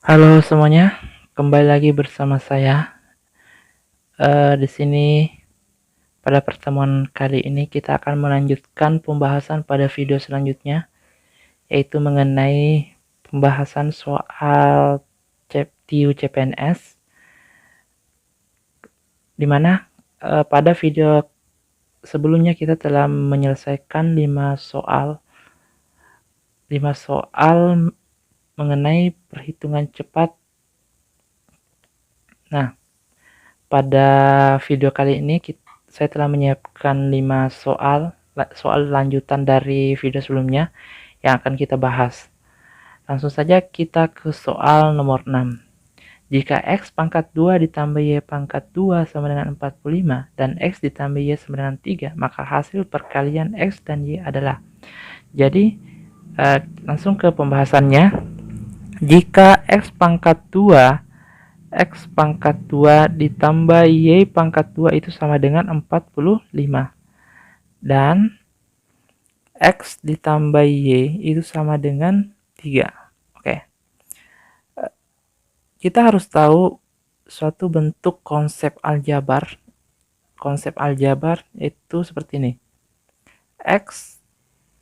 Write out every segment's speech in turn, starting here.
Halo semuanya, kembali lagi bersama saya. Di sini pada pertemuan kali ini kita akan melanjutkan pembahasan pada video selanjutnya, yaitu mengenai pembahasan soal TIU CPNS, di mana pada video sebelumnya kita telah menyelesaikan 5 soal mengenai perhitungan cepat. Nah, pada video kali ini saya telah menyiapkan 5 soal lanjutan dari video sebelumnya yang akan kita bahas. Langsung saja kita ke soal nomor 6. Jika X pangkat 2 ditambah Y pangkat 2 sama dengan 45 dan X ditambah Y sama dengan 3, maka hasil perkalian X dan Y adalah. Jadi langsung ke pembahasannya. Jika X pangkat 2 ditambah Y pangkat 2 itu sama dengan 45. Dan X ditambah Y itu sama dengan 3. Oke. Kita harus tahu suatu bentuk konsep aljabar. Konsep aljabar itu seperti ini. X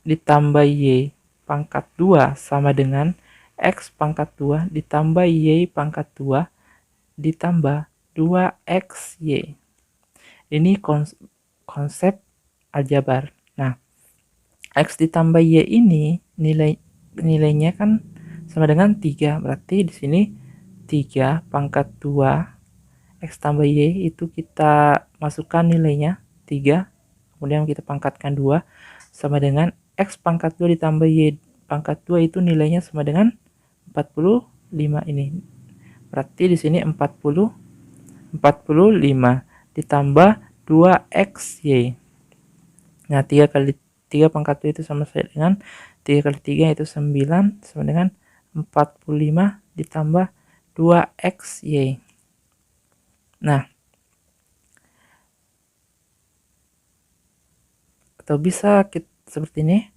ditambah Y pangkat 2 sama dengan X pangkat 2 ditambah Y pangkat 2 ditambah 2XY. Ini konsep aljabar. Nah, X ditambah Y ini nilainya kan sama dengan 3. Berarti di sini 3 pangkat 2 X tambah Y itu kita masukkan nilainya 3. Kemudian kita pangkatkan 2 sama dengan X pangkat 2 ditambah Y pangkat 2 itu nilainya sama dengan 45 ini. Berarti di sini 45 ditambah 2XY. Nah, 3 kali 3 pangkat 2 itu sama saja dengan 3 kali 3 itu 9 sama dengan 45 ditambah 2XY. Nah, atau bisa seperti ini.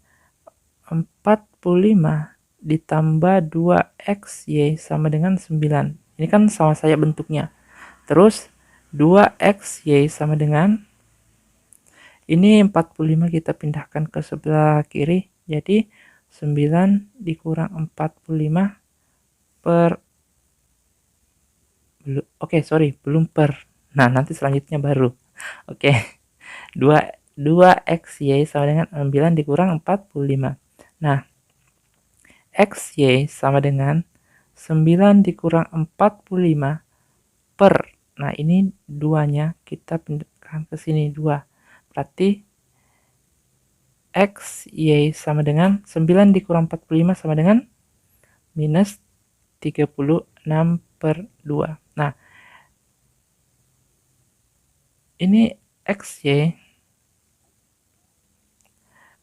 45 ditambah 2XY sama dengan 9. Ini kan sama saja bentuknya. Terus 2XY sama dengan ini 45 kita pindahkan ke sebelah kiri. Jadi 9 dikurang 45 per belum per. Nah, nanti selanjutnya baru. 2XY sama dengan 9 dikurang 45. Nah, XY sama dengan 9 dikurang 45 per. Nah, ini 2-nya kita pindahkan ke sini 2. Berarti XY sama dengan 9 dikurang 45 sama dengan minus 36 per 2. Nah, ini XY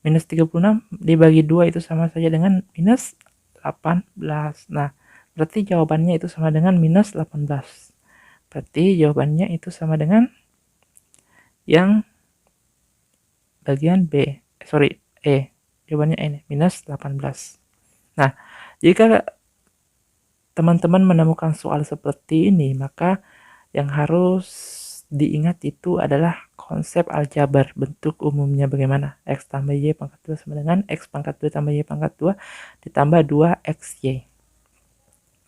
minus 36 dibagi 2 itu sama saja dengan minus 18. Nah, berarti jawabannya itu sama dengan minus 18. Berarti jawabannya itu sama dengan yang bagian B. Jawabannya ini, minus 18. Nah, jika teman-teman menemukan soal seperti ini, maka yang harus diingat itu adalah konsep aljabar. Bentuk umumnya bagaimana? X tambah Y pangkat 2 sama dengan X pangkat 2 tambah Y pangkat 2 ditambah 2XY.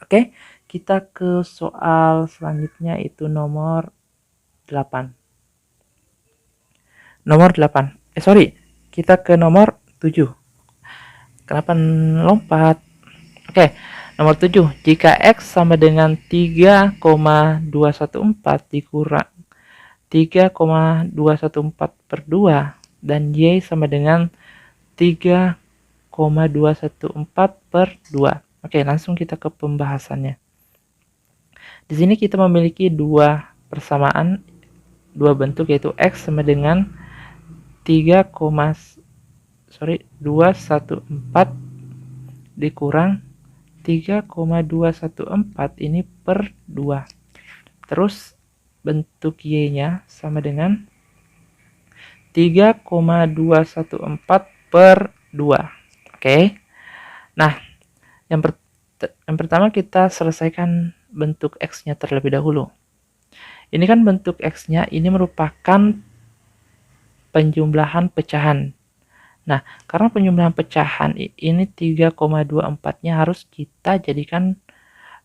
Oke, kita ke soal selanjutnya itu nomor 8. Kita ke nomor 7. Kenapa lompat? Oke, nomor 7. Jika X sama dengan 3,214 dikurang 3,214 per 2 dan Y sama dengan 3,214 per 2. Oke, langsung kita ke pembahasannya. Di sini kita memiliki dua bentuk, yaitu X sama dengan 214 dikurang 3,214 ini per 2. Terus bentuk Y-nya sama dengan 3,214 per 2. Oke. Nah, Yang pertama kita selesaikan bentuk X-nya terlebih dahulu. Ini kan bentuk X-nya ini merupakan penjumlahan pecahan. Nah, karena penjumlahan pecahan ini 3,24-nya harus kita jadikan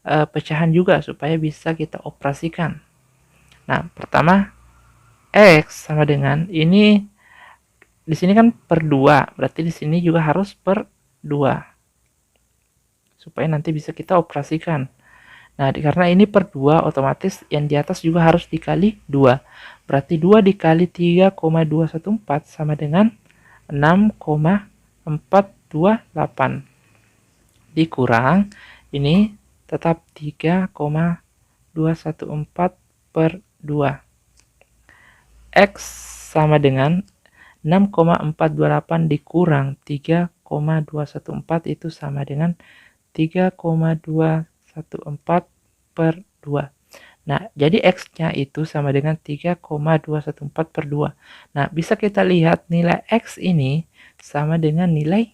pecahan juga supaya bisa kita operasikan. Nah, pertama X sama dengan ini di sini kan per 2, berarti di sini juga harus per 2. Supaya nanti bisa kita operasikan. Nah, karena ini per 2, otomatis yang di atas juga harus dikali 2. Berarti 2 dikali 3,214 sama dengan 6,428. Dikurang, ini tetap 3,214 per 2. X sama dengan 6,428 dikurang 3,214 itu sama dengan 3,214 per 2. Nah, jadi X-nya itu sama dengan 3,214 per 2. Nah, bisa kita lihat nilai X ini sama dengan nilai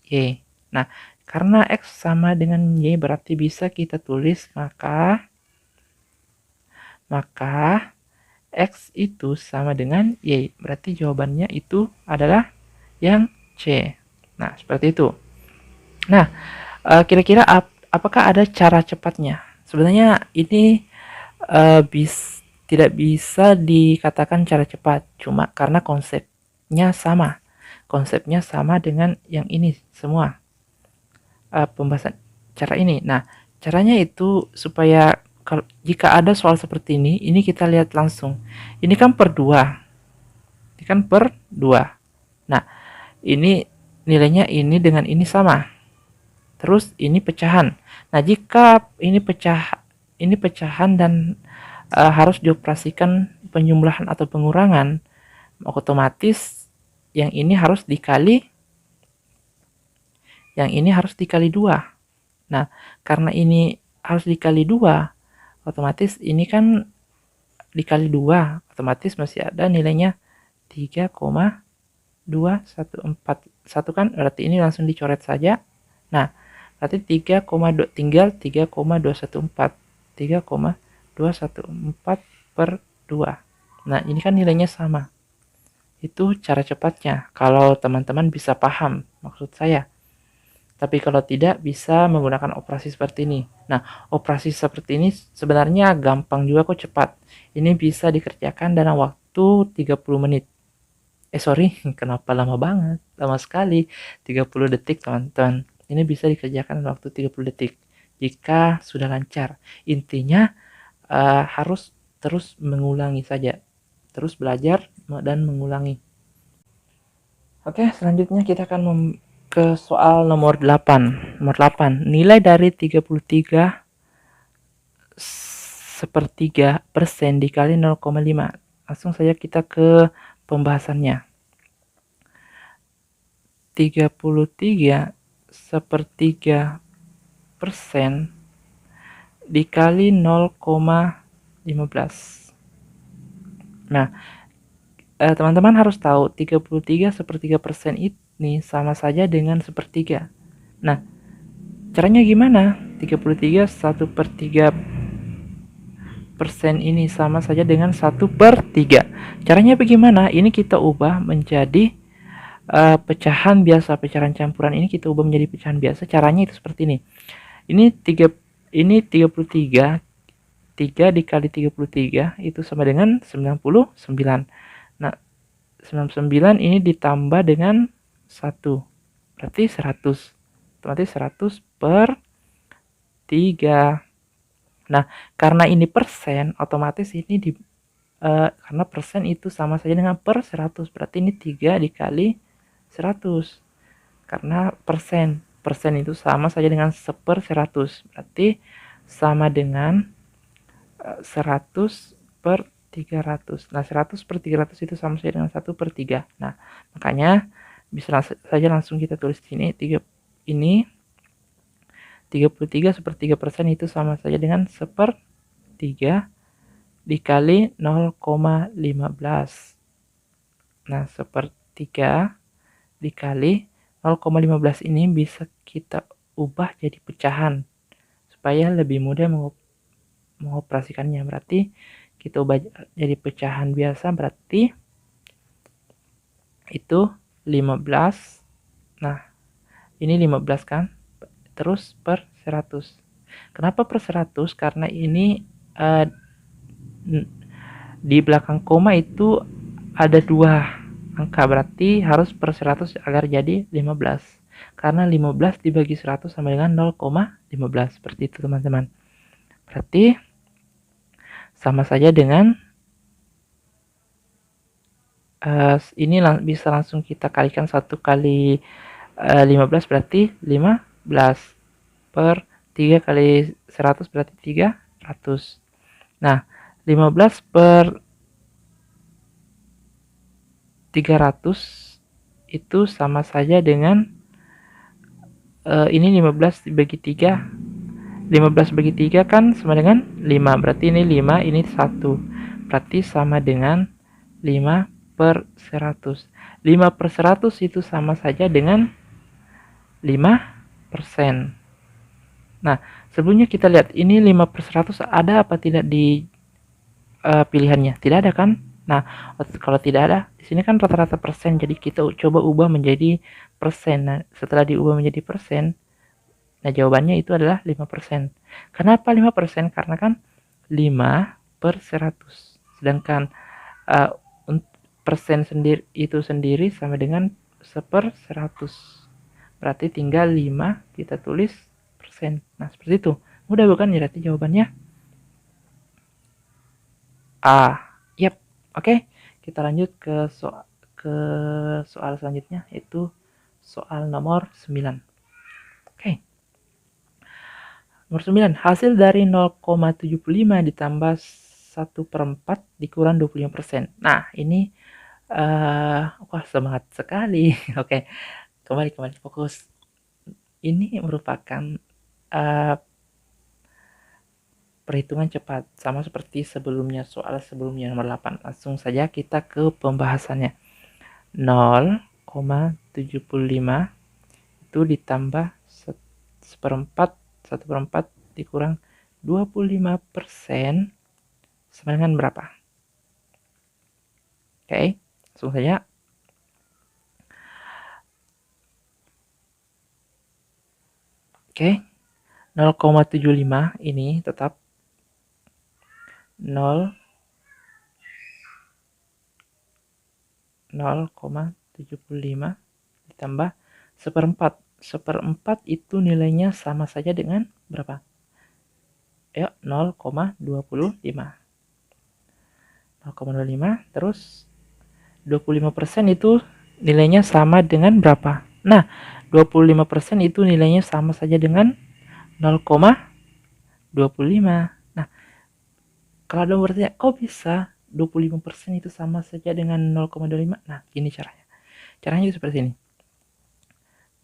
Y. Nah, karena X sama dengan Y berarti bisa kita tulis maka X itu sama dengan Y. Berarti jawabannya itu adalah yang C. Nah, seperti itu. Nah, kira-kira apakah ada cara cepatnya? Sebenarnya ini tidak bisa dikatakan cara cepat, cuma karena konsepnya sama dengan yang ini semua pembahasan cara ini. Nah, caranya itu supaya jika ada soal seperti ini kita lihat langsung. Ini kan per 2. Ini kan per 2. Nah, ini nilainya ini dengan ini sama. Terus ini pecahan. Nah, jika ini pecahan dan harus dioperasikan penjumlahan atau pengurangan, otomatis yang ini harus dikali 2. Nah, karena ini harus dikali 2, otomatis ini kan dikali 2, otomatis masih ada nilainya 3,214 kan, berarti ini langsung dicoret saja. Nah, berarti tinggal 3,214 per 2. Nah, ini kan nilainya sama. Itu cara cepatnya kalau teman-teman bisa paham maksud saya. Tapi kalau tidak, bisa menggunakan operasi seperti ini. Nah, operasi seperti ini sebenarnya gampang juga kok, cepat. Ini bisa dikerjakan dalam waktu 30 menit. Sorry, kenapa lama banget? Lama sekali, 30 detik teman-teman. Ini bisa dikerjakan dalam waktu 30 detik. Jika sudah lancar. Intinya harus terus mengulangi saja. Terus belajar dan mengulangi. Oke, selanjutnya kita akan ke soal nomor 8. Nomor 8. Nilai dari 33 sepertiga persen dikali 0,5. Langsung saja kita ke pembahasannya. 33 sepertiga persen dikali 0,15. Nah, teman-teman harus tahu 33 sepertiga persen ini sama saja dengan sepertiga. Nah, caranya gimana? 33 1/3 persen ini sama saja dengan 1/3. Caranya bagaimana? Ini kita ubah menjadi pecahan biasa, pecahan campuran ini kita ubah menjadi pecahan biasa. Caranya itu seperti ini. Ini 33, 3 dikali 33 itu sama dengan 99. Nah, 99 ini ditambah dengan 1. Berarti 100. Berarti 100 per 3. Nah, karena ini persen, otomatis ini karena persen itu sama saja dengan per 100. Berarti ini 3 dikali 100. Karena persen itu sama saja dengan 1/100. Berarti sama dengan 100 per 300. Nah, 100 per 300 itu sama saja dengan 1/3. Nah, makanya bisa saja langsung kita tulis di sini ini 33 sepertiga persen itu sama saja dengan 1/3 dikali 0,15. Nah, 1/3 dikali 0,15 ini bisa kita ubah jadi pecahan. supaya lebih mudah mengoperasikannya. Berarti kita ubah jadi pecahan biasa, berarti itu 15. Nah, ini 15 kan? Terus per 100. Kenapa per 100? Karena ini di belakang koma itu ada 2 angka, berarti harus per 100 agar jadi 15. Karena 15 dibagi 100 sama dengan 0,15. Seperti itu teman-teman. Berarti sama saja dengan ini bisa langsung kita kalikan 1 kali 15 berarti 15 per 3 kali 100 berarti 300. Nah, 15 per 300 itu sama saja dengan ini 15 dibagi 3. 15 bagi 3 kan sama dengan 5. Berarti ini 5, ini 1. Berarti sama dengan 5 per 100. 5 per 100 itu sama saja dengan 5%. Nah, sebelumnya kita lihat ini 5 per 100 ada apa tidak di pilihannya? Tidak ada kan? Nah, kalau tidak ada, di sini kan rata-rata persen, jadi kita coba ubah menjadi persen. Nah, setelah diubah menjadi persen, nah jawabannya itu adalah 5%. Kenapa 5%? Karena kan 5 per 100. Sedangkan persen sendiri itu sendiri sama dengan 1/100. Berarti tinggal 5 kita tulis persen. Nah, seperti itu. Mudah bukan? Berarti jawabannya A. Yap. Oke. Kita lanjut ke soal selanjutnya, yaitu soal nomor 9. Oke. Nomor 9. Hasil dari 0,75 ditambah 1/4 dikurang 25%. Nah, ini wah semangat sekali. Oke. Kembali fokus. Ini merupakan perhitungan cepat, sama seperti sebelumnya, soal sebelumnya nomor 8. Langsung saja kita ke pembahasannya. 0,75 itu ditambah 1/4 dikurang 25% sama dengan berapa? Oke, langsung saja. Oke, 0,75 ini tetap 0,75 ditambah 1/4. 1/4 itu nilainya sama saja dengan berapa? Ayo, 0,25. 0,25 terus 25% itu nilainya sama dengan berapa? Nah, 25% itu nilainya sama saja dengan 0,25. Nah, kalau ada bertanya, kok bisa 25% itu sama saja dengan 0,25? Nah, ini caranya. Caranya seperti ini.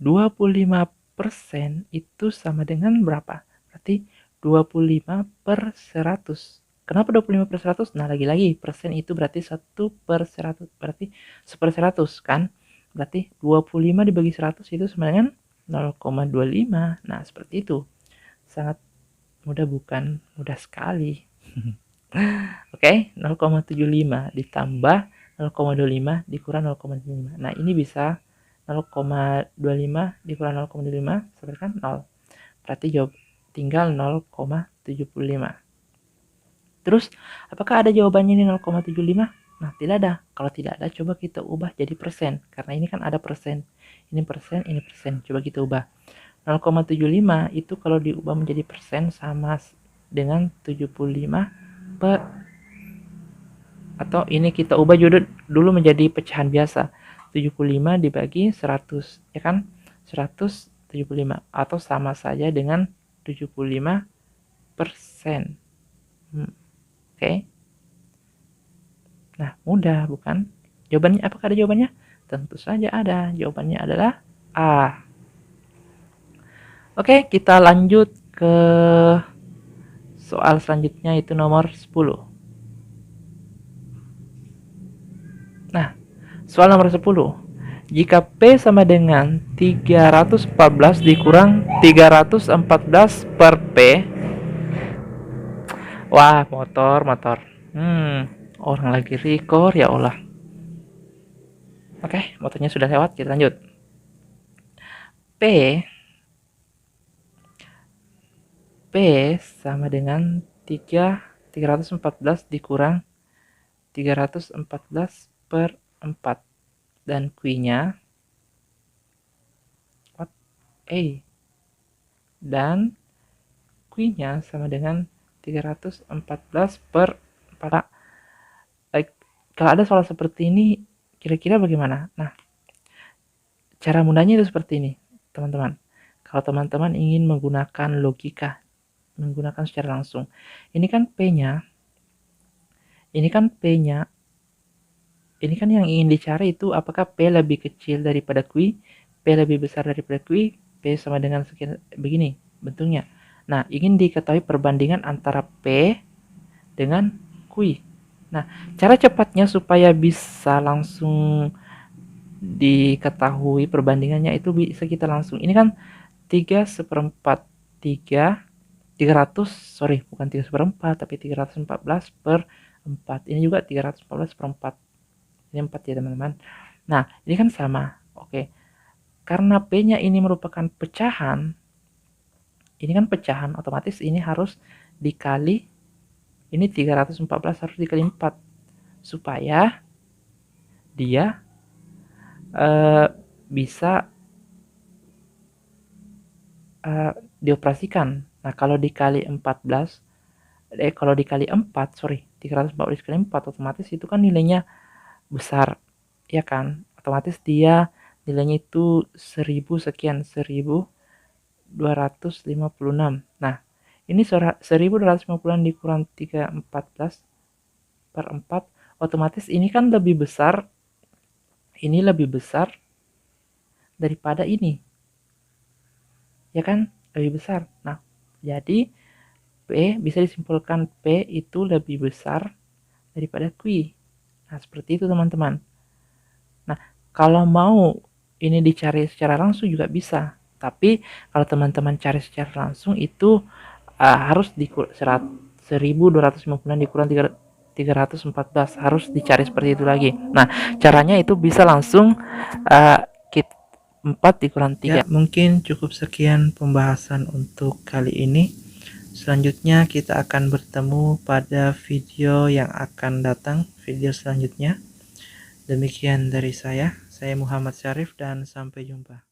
25% itu sama dengan berapa? Berarti 25 per 100. Kenapa 25 per 100? Nah, lagi-lagi persen itu berarti 1 per 100. Berarti 1 per 100 kan? Berarti 25 dibagi 100 itu sama dengan 0,25. Nah, seperti itu. Sangat mudah bukan? Mudah sekali. Oke, 0,75 ditambah 0,25 dikurang 0,75. Nah, ini bisa 0,25 dikurang 0,25 sama dengan 0. Berarti jawab tinggal 0,75. Terus, apakah ada jawabannya ini 0,75? Nah, tidak ada. Kalau tidak ada, coba kita ubah jadi persen. Karena ini kan ada persen. Ini persen, ini persen. Coba kita ubah. 0,75 itu kalau diubah menjadi persen sama dengan 75 per, atau ini kita ubah dulu menjadi pecahan biasa. 75 dibagi 100, ya kan? 175 atau sama saja dengan 75%. Oke. Nah, mudah bukan? Jawabannya, apakah ada jawabannya? Tentu saja ada. Jawabannya adalah A. Oke, kita lanjut ke soal selanjutnya, itu nomor 10. Nah, soal nomor 10. Jika P sama dengan 314 dikurang 314 per P. Wah, motor. Orang lagi record ya Allah. Oke, motornya sudah lewat, kita lanjut. P sama dengan 314 dikurang 314 per 4. Dan Q-nya dan Q-nya sama dengan 314 per 4. Kalau ada soal seperti ini, kira-kira bagaimana? Nah, cara mudahnya itu seperti ini, teman-teman. Kalau teman-teman ingin menggunakan logika, menggunakan secara langsung, ini kan P-nya, ini kan yang ingin dicari itu apakah P lebih kecil daripada Q, P lebih besar daripada Q, P sama dengan sekian, begini bentuknya. Nah, ingin diketahui perbandingan antara P dengan Q. Nah, cara cepatnya supaya bisa langsung diketahui perbandingannya itu bisa kita langsung. Ini kan 3/4 bukan 3/4 tapi 314 per 4. Ini juga 314 per 4. Ini 4 ya teman-teman. Nah, ini kan sama. Oke. Karena P-nya ini merupakan pecahan, ini kan pecahan, otomatis ini harus dikali, ini 314 harus dikali 4 supaya dia bisa dioperasikan. Nah, kalau dikali 14, kalau dikali 4, 314 kali 4, otomatis itu kan nilainya besar, ya kan? Otomatis dia nilainya itu 1000 sekian, 1256. Nah, ini 1256 dikurang 314 per 4, otomatis ini kan lebih besar, ini lebih besar daripada ini, ya kan? Lebih besar. Nah, jadi P bisa disimpulkan P itu lebih besar daripada Q. Nah, seperti itu teman-teman. Nah, kalau mau ini dicari secara langsung juga bisa. Tapi kalau teman-teman cari secara langsung itu harus dikurang 1250 dikurang 314, harus dicari seperti itu lagi. Nah, caranya itu bisa langsung 4 dikurang 3. Ya, mungkin cukup sekian pembahasan untuk kali ini. Selanjutnya kita akan bertemu pada video yang akan datang, video selanjutnya. Demikian dari saya Muhammad Syarif dan sampai jumpa.